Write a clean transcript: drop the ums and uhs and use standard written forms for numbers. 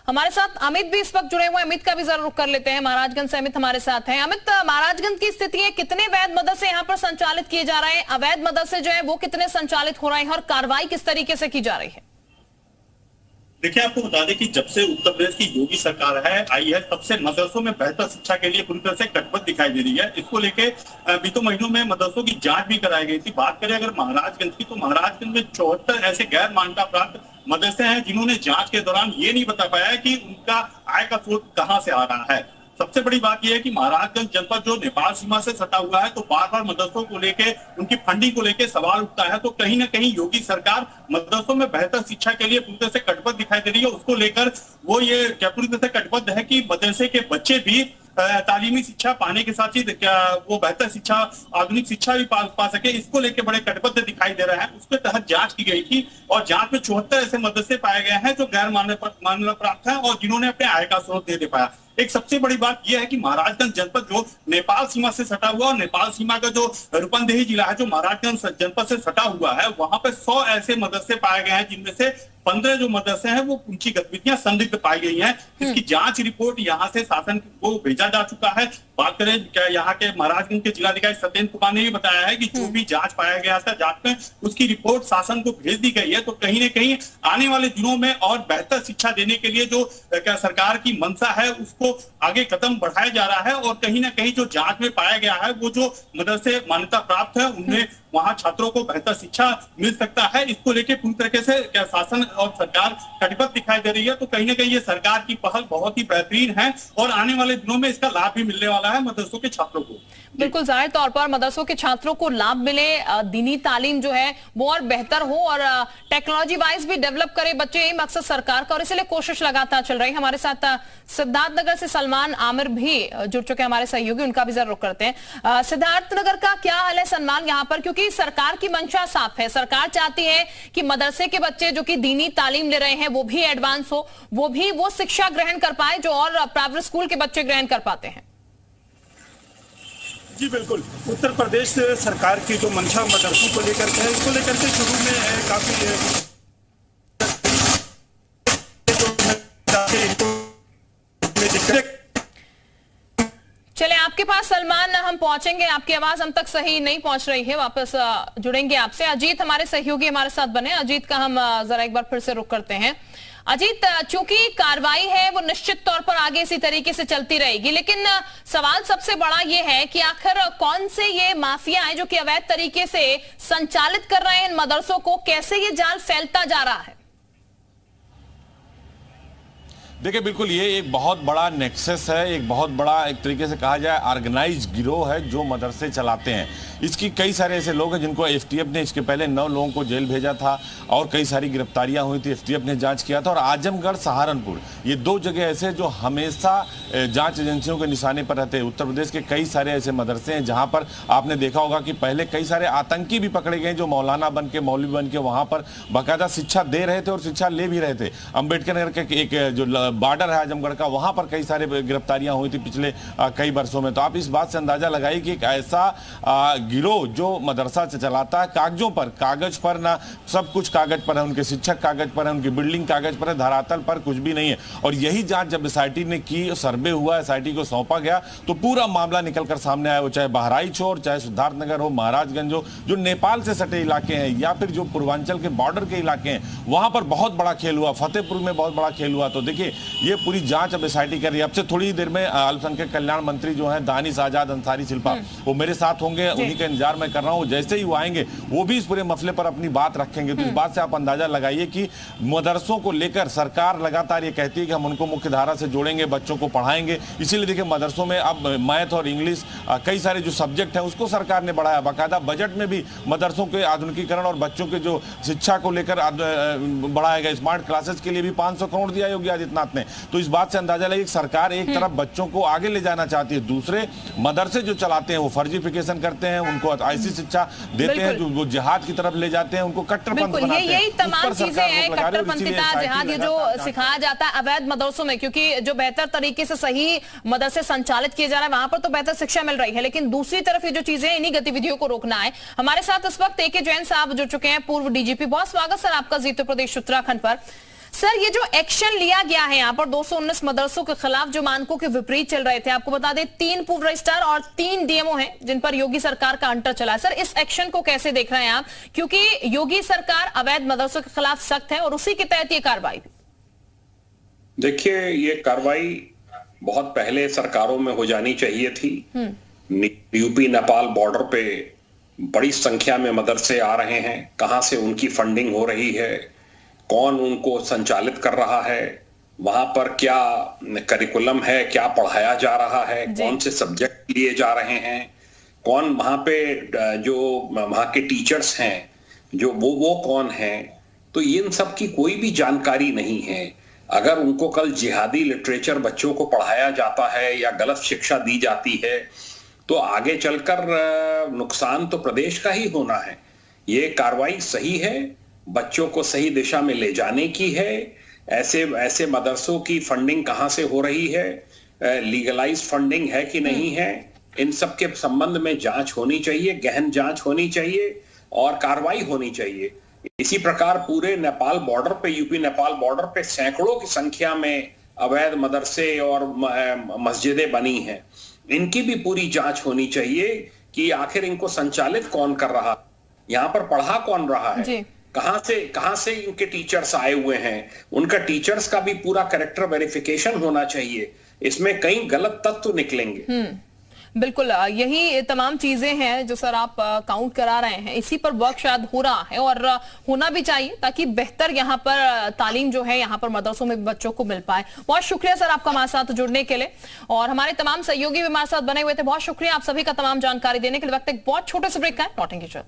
हमारे साथ अमित भी इस वक्त जुड़े हुए हैं। अमित का भी जरा रुख कर लेते हैं। महाराजगंज से अमित हमारे साथ हैं। अमित, महाराजगंज की स्थिति है, कितने वैध मदरसे यहाँ पर संचालित किए जा रहे हैं, अवैध मदरसे जो है वो कितने संचालित हो रहे हैं और कार्रवाई किस तरीके से की जा रही है? देखिए, आपको बता दें कि जब से उत्तर प्रदेश की योगी सरकार आई है, तब से मदरसों में बेहतर शिक्षा के लिए पूरी तरह से कटबद्ध दिखाई दे रही है। इसको लेके बीते महीनों में मदरसों की जांच भी कराई गई थी। बात करें अगर महाराजगंज की, तो महाराजगंज में 74 ऐसे गैर मान्यता प्राप्त मदरसे हैं जिन्होंने जांच के दौरान ये नहीं बता पाया है कि उनका आय का स्रोत कहाँ से आ रहा है। सबसे बड़ी बात यह है कि महाराजगंज जनपद जो नेपाल सीमा से सटा हुआ है, तो बार बार मदरसों को लेके, उनकी फंडिंग को लेके सवाल उठता है। तो कहीं ना कहीं योगी सरकार मदरसों में बेहतर शिक्षा के लिए पूरी तरह से कटिबद्ध दिखाई दे रही है। उसको लेकर वो ये क्या पूरी तरह से कटिबद्ध है कि मदरसे के बच्चे भी तालीमी शिक्षा पाने के साथ ही क्या वो बेहतर शिक्षा, आधुनिक शिक्षा भी पा सके। इसको लेकर बड़े कटिबद्ध दिखाई दे रहे हैं। उसके तहत जांच की गई थी और जांच में 74 ऐसे मदरसे पाए गए हैं जो गैर मान्यता प्राप्त हैं और जिन्होंने अपने आय का स्रोत नहीं दे पाया। एक सबसे बड़ी बात यह है कि महाराजगंज जनपद जो नेपाल सीमा से सटा हुआ, और नेपाल सीमा का जो रूपंदेही जिला है जो महाराजगंज जनपद से सटा हुआ है, वहां पे 100 ऐसे मदरसे पाए गए हैं जिनमें से 15 जो मदरसे हैं वो उनकी गतिविधियां संदिग्ध पाई गई हैं। इसकी जांच रिपोर्ट यहाँ से शासन को भेजा जा चुका है। बात करें क्या यहाँ के महाराजगंज के जिलाधिकारी सत्येंद्र कुमार ने भी बताया है कि जो भी जांच पाया गया था, जांच में उसकी रिपोर्ट शासन को भेज दी गई है। तो कहीं ना कहीं आने वाले दिनों में और बेहतर शिक्षा देने के लिए जो क्या सरकार की मंशा है उसको आगे कदम बढ़ाया जा रहा है। और कहीं ना कहीं जो जांच में पाया गया है, वो जो मदरसे मान्यता प्राप्त है उनमें वहां छात्रों को बेहतर शिक्षा मिल सकता है। इसको लेकर पूरी तरीके से क्या शासन और सरकार कटिबद्ध दिखाई दे रही है। तो कहीं ना कहीं ये सरकार की पहल बहुत ही बेहतरीन है और आने वाले दिनों में इसका लाभ भी मिलने वाला है मदरसों के छात्रों को। बिल्कुल, जाहिर तौर पर मदरसों के छात्रों को लाभ मिले, दीनी तालीम जो है वो और बेहतर हो और टेक्नोलॉजी वाइज भी डेवलप करे बच्चे, यही मकसद सरकार का और इसलिए कोशिश लगातार चल रही है। हमारे साथ सिद्धार्थनगर से सलमान आमिर भी जुड़ चुके हैं, हमारे सहयोगी, उनका भी जरूर करते हैं। सिद्धार्थनगर का क्या हाल है सलमान यहाँ पर? क्योंकि सरकार की मंशा साफ है, सरकार चाहती है कि मदरसे के बच्चे जो कि दीनी तालीम ले रहे हैं वो भी एडवांस हो, वो भी वो शिक्षा ग्रहण कर पाए जो और प्राइवेट स्कूल के बच्चे ग्रहण कर पाते हैं। जी बिल्कुल, उत्तर प्रदेश सरकार की जो मंशा मदरसों को लेकर के है, इसको लेकर के शुरू में काफी चले आपके पास सलमान हम पहुंचेंगे, आपकी आवाज हम तक सही नहीं पहुंच रही है, वापस जुड़ेंगे आपसे। अजीत हमारे सहयोगी हमारे साथ बने, अजीत का हम जरा एक बार फिर से रुख करते हैं। अजीत, चूंकि कार्रवाई है वो निश्चित तौर पर आगे इसी तरीके से चलती रहेगी, लेकिन सवाल सबसे बड़ा ये है कि आखिर कौन से ये माफिया हैं जो कि अवैध तरीके से संचालित कर रहे हैं इन मदरसों को, कैसे ये जाल फैलता जा रहा है? देखिए, बिल्कुल ये एक बहुत बड़ा नेक्सस है, एक बहुत बड़ा एक तरीके से कहा जाए ऑर्गेनाइज गिरोह है जो मदरसे चलाते हैं। इसकी कई सारे ऐसे लोग हैं जिनको एफटीएफ ने इसके पहले 9 लोगों को जेल भेजा था और कई सारी गिरफ्तारियां हुई थी, एफटीएफ ने जांच किया था। और आजमगढ़, सहारनपुर, ये 2 जगह ऐसे जो हमेशा जांच एजेंसियों के निशाने पर रहते हैं। उत्तर प्रदेश के कई सारे ऐसे मदरसे हैं जहां पर आपने देखा होगा कि पहले कई सारे आतंकी भी पकड़े गए जो मौलाना बन के, मौलवी बन के वहां पर बाकायदा शिक्षा दे रहे थे और शिक्षा ले भी रहे थे। अम्बेडकर नगर के एक जो बॉर्डर है आजमगढ़ का, वहां पर कई सारे गिरफ्तारियां हुई थी पिछले कई वर्षों में। तो आप इस बात से अंदाजा लगाइए कि एक ऐसा गिरोह जो मदरसा से चलाता है, कागजों पर, कागज पर ना, सब कुछ कागज पर है, उनके शिक्षक कागज पर है, उनकी बिल्डिंग कागज पर है, धरातल पर कुछ भी नहीं है। और यही जांच जब एसआईटी ने की, सर्वे हुआ, एसआईटी को सौंपा गया, तो पूरा मामला निकलकर सामने आया। वो चाहे बहराइच हो, चाहे सिद्धार्थनगर हो, महाराजगंज हो, जो नेपाल से सटे इलाके हैं या फिर जो पूर्वांचल के बॉर्डर के इलाके हैं, वहां पर बहुत बड़ा खेल हुआ। फतेहपुर में बहुत बड़ा खेल हुआ। तो देखिए, ये पूरी जांच अब एसआईटी कर रही है। अब से थोड़ी देर में अल्पसंख्यक कल्याण मंत्री जो है दानिश आजाद अंसारी शिल्पा, वो मेरे साथ होंगे, उन्हीं का इंतजार मैं कर रहा हूं। जैसे ही वो आएंगे वो भी इस पूरे मसले पर अपनी बात रखेंगे। तो इस बात से आप अंदाजा लगाइए कि मदरसों को लेकर सरकार लगातार ये कहती है कि हम उनको मुख्य धारा से जोड़ेंगे, बच्चों को पढ़ाएंगे। इसीलिए देखिए, मदरसों में अब मैथ और इंग्लिश कई सारे जो सब्जेक्ट है उसको सरकार ने बढ़ाया। बाकायदा बजट में भी मदरसों के आधुनिकीकरण और बच्चों के जो शिक्षा को लेकर बढ़ाया गया। स्मार्ट क्लासेस के लिए भी 500 करोड़ दिया योगी आदित्यनाथ ने। तो इस बात से अंदाजा लगे सरकार एक तरफ बच्चों को आगे ले जाना चाहती है, दूसरे मदरसे जो चलाते हैं वो फर्जीफिकेशन करते हैं, उनको ऐसी शिक्षा देते हैं जो वो जिहाद की तरफ ले जाते हैं, उनको कट्टरपंथ बनाते हैं। यही तमाम चीजें हैं, कट्टरपंथिता, जिहाद, ये जो सिखाया जाता है अवैध मदरसों में, क्योंकि जो बेहतर तरीके से सही मदरसे संचालित किए जा रहे हैं वहां पर तो बेहतर शिक्षा मिल रही है, लेकिन दूसरी तरफ ये जो चीजें, इन्हीं गतिविधियों को रोकना है। हमारे साथ इस वक्त AK जैन साहब जुड़ चुके हैं, पूर्व DGP। बहुत स्वागत सर आपका जी उत्तर प्रदेश उत्तराखंड पर। सर, ये जो एक्शन लिया गया है यहाँ पर 219 मदरसों के खिलाफ जो मानकों के विपरीत चल रहे थे, आपको बता दें 3 पूर्व रजिस्ट्रार और 3 डीएमओ हैं जिन पर योगी सरकार का अंटर चला है। सर, इस एक्शन को कैसे देख रहे हैं आप, क्योंकि योगी सरकार अवैध मदरसों के खिलाफ सख्त है और उसी के तहत ये कार्रवाई भी। देखिए, ये कार्रवाई बहुत पहले सरकारों में हो जानी चाहिए थी। यूपी नेपाल बॉर्डर पे बड़ी संख्या में मदरसे आ रहे हैं, कहां से उनकी फंडिंग हो रही है, कौन उनको संचालित कर रहा है, वहां पर क्या करिकुलम है, क्या पढ़ाया जा रहा है, कौन से सब्जेक्ट लिए जा रहे हैं, कौन वहां पे जो वहां के टीचर्स हैं जो वो कौन हैं, तो इन सब की कोई भी जानकारी नहीं है। अगर उनको कल जिहादी लिटरेचर बच्चों को पढ़ाया जाता है या गलत शिक्षा दी जाती है तो आगे चलकर नुकसान तो प्रदेश का ही होना है। ये कार्रवाई सही है, बच्चों को सही दिशा में ले जाने की है। ऐसे मदरसों की फंडिंग कहां से हो रही है, लीगलाइज फंडिंग है कि नहीं है, इन सब के संबंध में जांच होनी चाहिए, गहन जांच होनी चाहिए और कार्रवाई होनी चाहिए। इसी प्रकार पूरे नेपाल बॉर्डर पे, यूपी नेपाल बॉर्डर पे सैकड़ों की संख्या में अवैध मदरसे और मस्जिदें बनी हैं। इनकी भी पूरी जांच होनी चाहिए कि आखिर इनको संचालित कौन कर रहा, यहाँ पर पढ़ा कौन रहा है, कहां से इनके टीचर्स आए हुए हैं, उनका टीचर्स का भी पूरा कैरेक्टर वेरिफिकेशन होना चाहिए। इसमें कई गलत तत्व निकलेंगे। बिल्कुल, यही तमाम चीजें हैं जो सर आप काउंट करा रहे हैं, इसी पर वर्क शायद हो रहा है और होना भी चाहिए ताकि बेहतर यहाँ पर तालीम जो है यहाँ पर मदरसों में बच्चों को मिल पाए। बहुत शुक्रिया सर आपका हमारे साथ जुड़ने के लिए, और हमारे तमाम सहयोगी भी हमारे साथ बने हुए थे, बहुत शुक्रिया आप सभी का तमाम जानकारी देने के लिए। वक्त एक बहुत छोटे से ब्रेक का है, लौटेंगे जल्द।